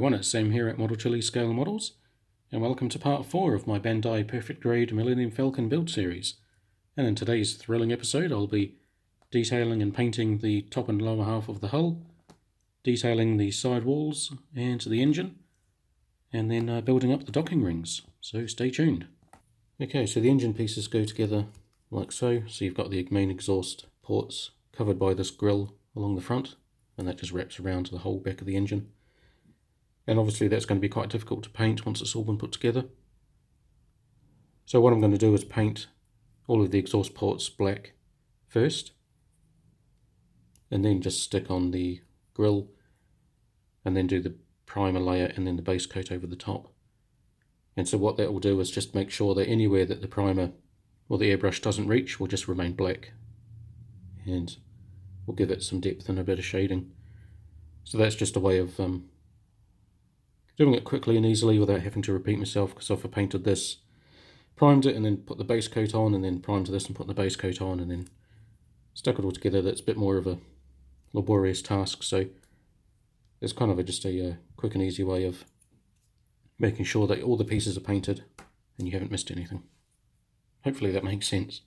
everyone, it's Sam here at Model Chili Scale Models, and welcome to part 4 of my Bandai Perfect Grade Millennium Falcon build series. And in today's thrilling episode I'll be detailing and painting the top and lower half of the hull, detailing the side walls and the engine, and then building up the docking rings, so stay tuned. Okay, so the engine pieces go together like so. So you've got the main exhaust ports covered by this grille along the front, and that just wraps around to the whole back of the engine. And obviously that's going to be quite difficult to paint once it's all been put together. So what I'm going to do is paint all of the exhaust ports black first, and then just stick on the grille, and then do the primer layer and then the base coat over the top. And so what that will do is just make sure that anywhere that the primer or the airbrush doesn't reach will just remain black, and we'll give it some depth and a bit of shading. So that's just a way of doing it quickly and easily without having to repeat myself, because I've painted this, primed it and then put the base coat on, and then primed this and put the base coat on, and then stuck it all together. That's a bit more of a laborious task, so it's kind of just a quick and easy way of making sure that all the pieces are painted and you haven't missed anything. Hopefully that makes sense.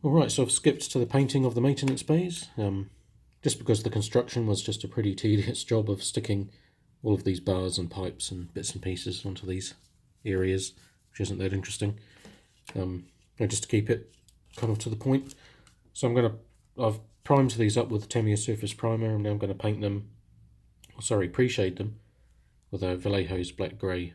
Alright, so I've skipped to the painting of the maintenance bays, just because the construction was just a pretty tedious job of sticking all of these bars and pipes and bits and pieces onto these areas, which isn't that interesting. Just to keep it kind of to the point. So I've primed these up with Tamiya Surface Primer, and now I'm going to paint them, pre-shade them with a Vallejo's Black Grey.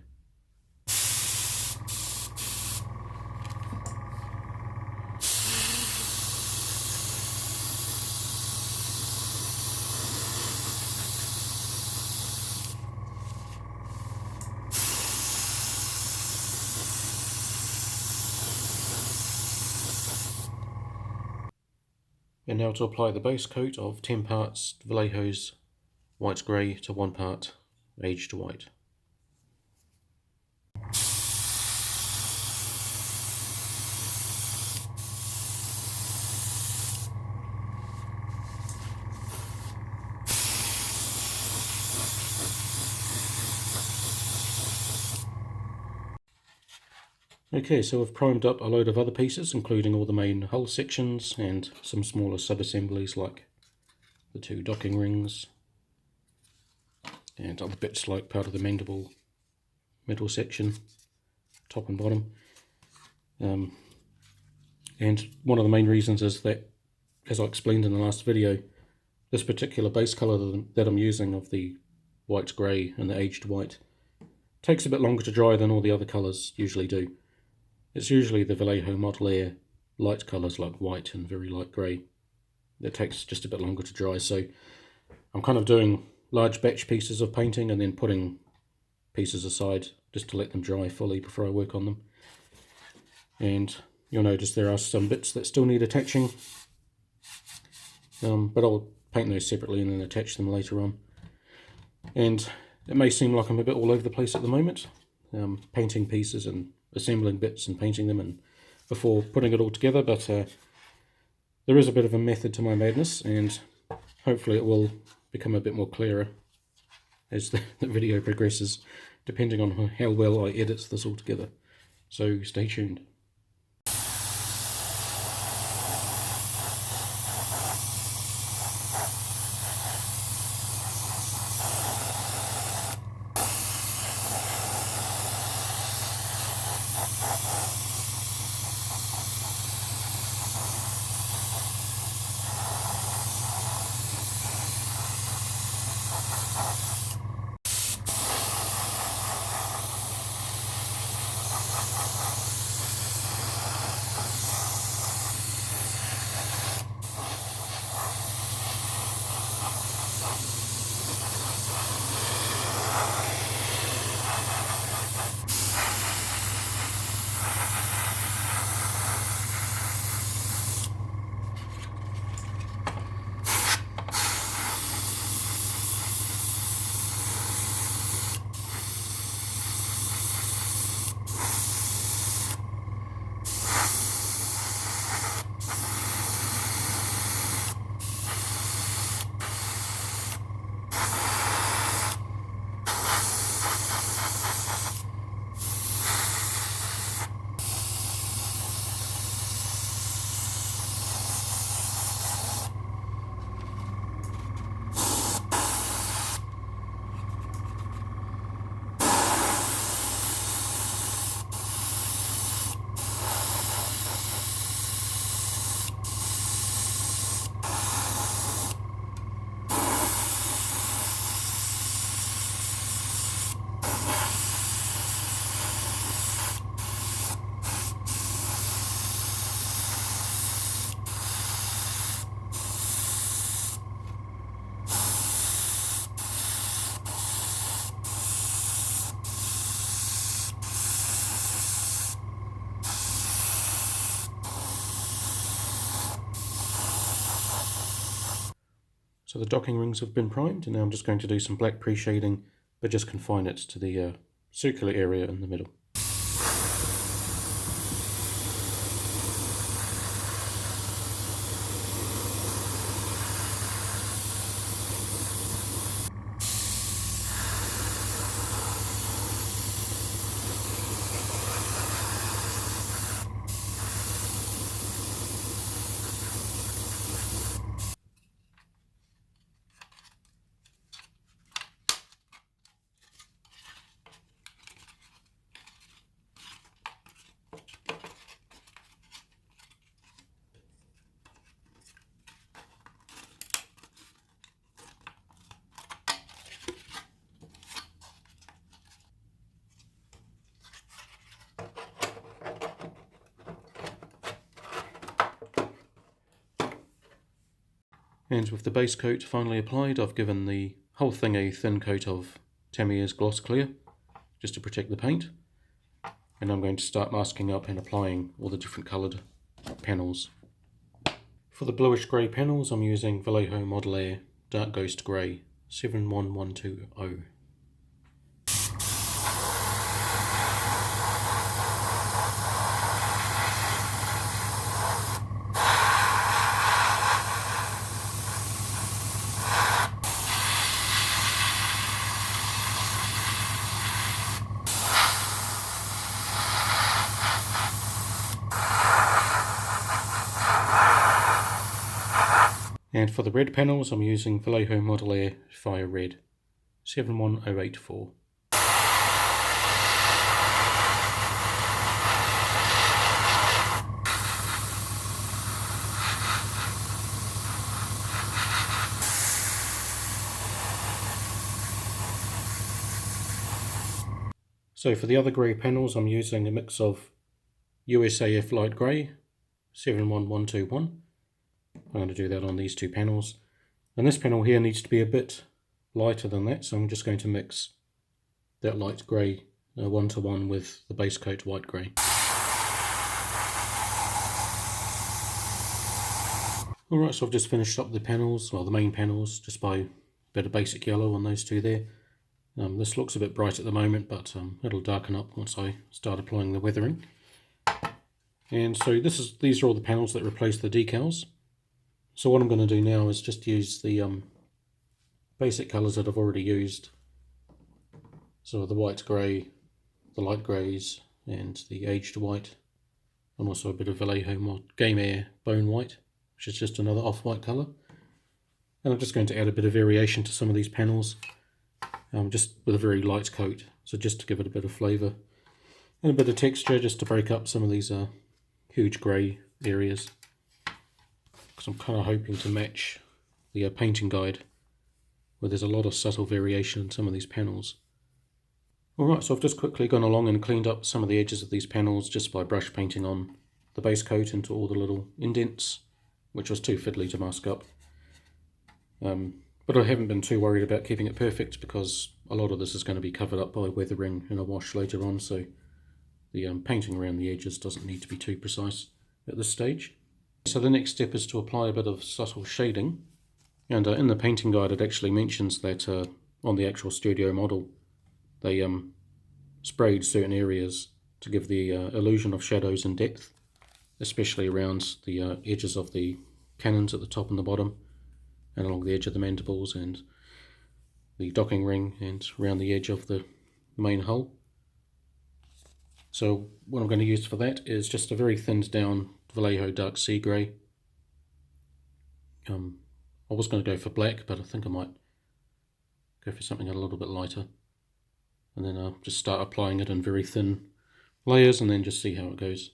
And now to apply the base coat of 10 parts Vallejo's White Grey to 1 part Aged White. Okay, so I've primed up a load of other pieces, including all the main hull sections and some smaller sub-assemblies like the 2 docking rings and other bits like part of the mandible middle section, top and bottom. And one of the main reasons is that, as I explained in the last video, this particular base colour that I'm using of the white grey and the aged white takes a bit longer to dry than all the other colours usually do. It's usually the Vallejo Model Air light colours like white and very light grey that takes just a bit longer to dry, so I'm kind of doing large batch pieces of painting and then putting pieces aside just to let them dry fully before I work on them. And you'll notice there are some bits that still need attaching, but I'll paint those separately and then attach them later on. And it may seem like I'm a bit all over the place at the moment, painting pieces and assembling bits and painting them and before putting it all together, but there is a bit of a method to my madness, and hopefully it will become a bit more clearer as the video progresses, depending on how well I edit this all together. So stay tuned. So the docking rings have been primed, and now I'm just going to do some black pre-shading, but just confine it to the circular area in the middle. And with the base coat finally applied, I've given the whole thing a thin coat of Tamier's Gloss Clear, just to protect the paint. And I'm going to start masking up and applying all the different coloured panels. For the bluish grey panels, I'm using Vallejo Model Air Dark Ghost Grey 71120. And for the red panels, I'm using Vallejo Model Air Fire Red 71084. So for the other grey panels, I'm using a mix of USAF Light Grey 71121. I'm going to do that on these two panels. And this panel here needs to be a bit lighter than that, so I'm just going to mix that light grey 1-to-1 with the base coat white grey. Alright, so I've just finished up the panels, well the main panels, just by a bit of basic yellow on those two there. This looks a bit bright at the moment, but it'll darken up once I start applying the weathering. And so these are all the panels that replace the decals. So what I'm going to do now is just use the basic colours that I've already used. So the white grey, the light greys, and the aged white, and also a bit of Vallejo Game Air Bone White, which is just another off-white colour. And I'm just going to add a bit of variation to some of these panels, just with a very light coat, so just to give it a bit of flavour and a bit of texture, just to break up some of these huge grey areas. Because I'm kind of hoping to match the painting guide, where there's a lot of subtle variation in some of these panels. Alright, so I've just quickly gone along and cleaned up some of the edges of these panels just by brush painting on the base coat into all the little indents, which was too fiddly to mask up. But I haven't been too worried about keeping it perfect, because a lot of this is going to be covered up by weathering in a wash later on, so the painting around the edges doesn't need to be too precise at this stage. So the next step is to apply a bit of subtle shading, and in the painting guide it actually mentions that on the actual studio model they sprayed certain areas to give the illusion of shadows and depth, especially around the edges of the cannons at the top and the bottom, and along the edge of the mandibles and the docking ring and around the edge of the main hull. So what I'm going to use for that is just a very thinned down Vallejo Dark Sea Grey. I was going to go for black, but I think I might go for something a little bit lighter. And then I'll just start applying it in very thin layers and then just see how it goes.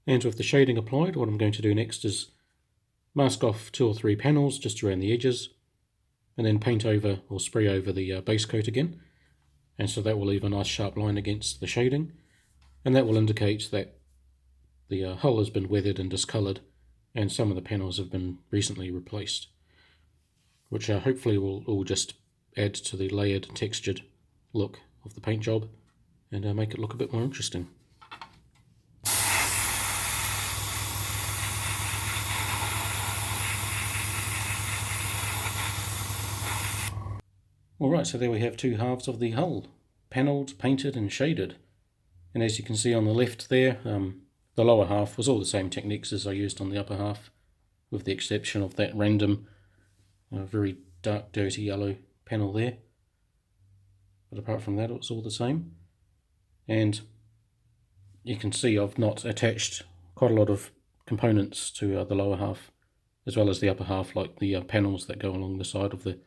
And with the shading applied, what I'm going to do next is mask off 2 or 3 panels just around the edges, and then paint over or spray over the base coat again. And so that will leave a nice sharp line against the shading, and that will indicate that the hull has been weathered and discoloured, and some of the panels have been recently replaced, which hopefully will all just add to the layered, textured look of the paint job and make it look a bit more interesting. Alright, so there we have 2 halves of the hull, panelled, painted and shaded. And as you can see on the left there, the lower half was all the same techniques as I used on the upper half, with the exception of that random, very dark, dirty yellow panel there. But apart from that, it was all the same. And you can see I've not attached quite a lot of components to the lower half, as well as the upper half, like the panels that go along the side of the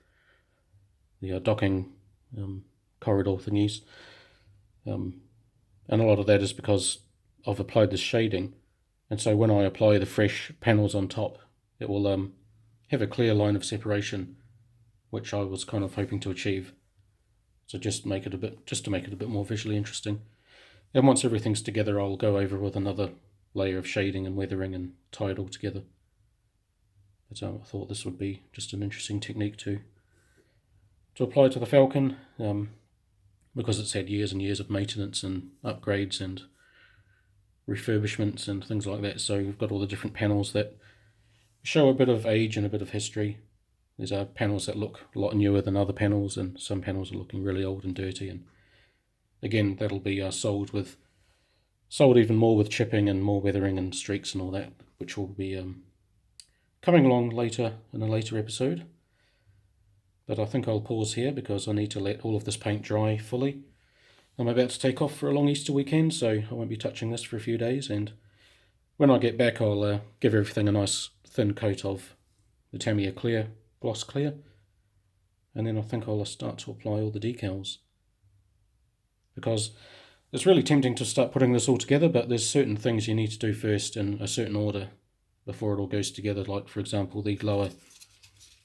docking corridor thingies. And a lot of that is because I've applied this shading, and so when I apply the fresh panels on top, it will have a clear line of separation, which I was kind of hoping to achieve. So just to make it a bit more visually interesting. And once everything's together, I'll go over with another layer of shading and weathering and tie it all together. But I thought this would be just an interesting technique to apply to the Falcon, because it's had years and years of maintenance and upgrades and refurbishments and things like that. So you've got all the different panels that show a bit of age and a bit of history. There's panels that look a lot newer than other panels, and some panels are looking really old and dirty. And again, that'll be sold even more with chipping and more weathering and streaks and all that, which will be coming along later in a later episode. But I think I'll pause here because I need to let all of this paint dry fully. I'm about to take off for a long Easter weekend, so I won't be touching this for a few days, and when I get back I'll give everything a nice thin coat of the Tamiya Clear, Gloss Clear, and then I think I'll start to apply all the decals. Because it's really tempting to start putting this all together, but there's certain things you need to do first in a certain order before it all goes together, like for example the lower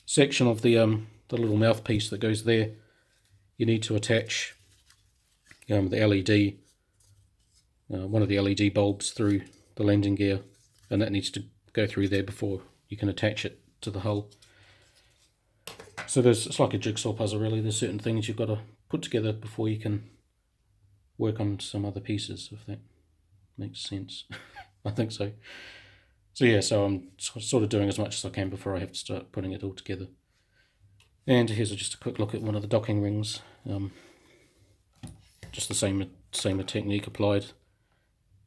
section of the little mouthpiece that goes there. You need to attach the LED, one of the LED bulbs through the landing gear, and that needs to go through there before you can attach it to the hull. So it's like a jigsaw puzzle really. There's certain things you've got to put together before you can work on some other pieces, if that makes sense. I think so. So yeah, so I'm sort of doing as much as I can before I have to start putting it all together. And here's just a quick look at one of the docking rings. Just the same technique applied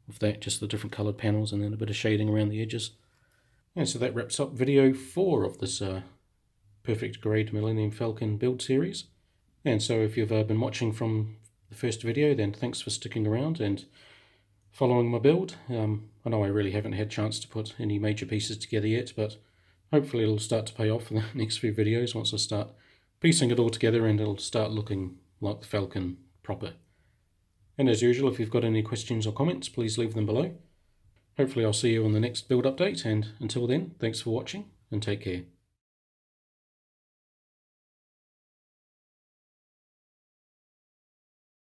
with that, just the different coloured panels and then a bit of shading around the edges. And so that wraps up video 4 of this Perfect Grade Millennium Falcon build series. And so if you've been watching from the first video, then thanks for sticking around and following my build. I know I really haven't had a chance to put any major pieces together yet, but hopefully it'll start to pay off in the next few videos once I start piecing it all together, and it'll start looking like the Falcon proper. And as usual, if you've got any questions or comments, please leave them below. Hopefully I'll see you on the next build update, and until then, thanks for watching and take care.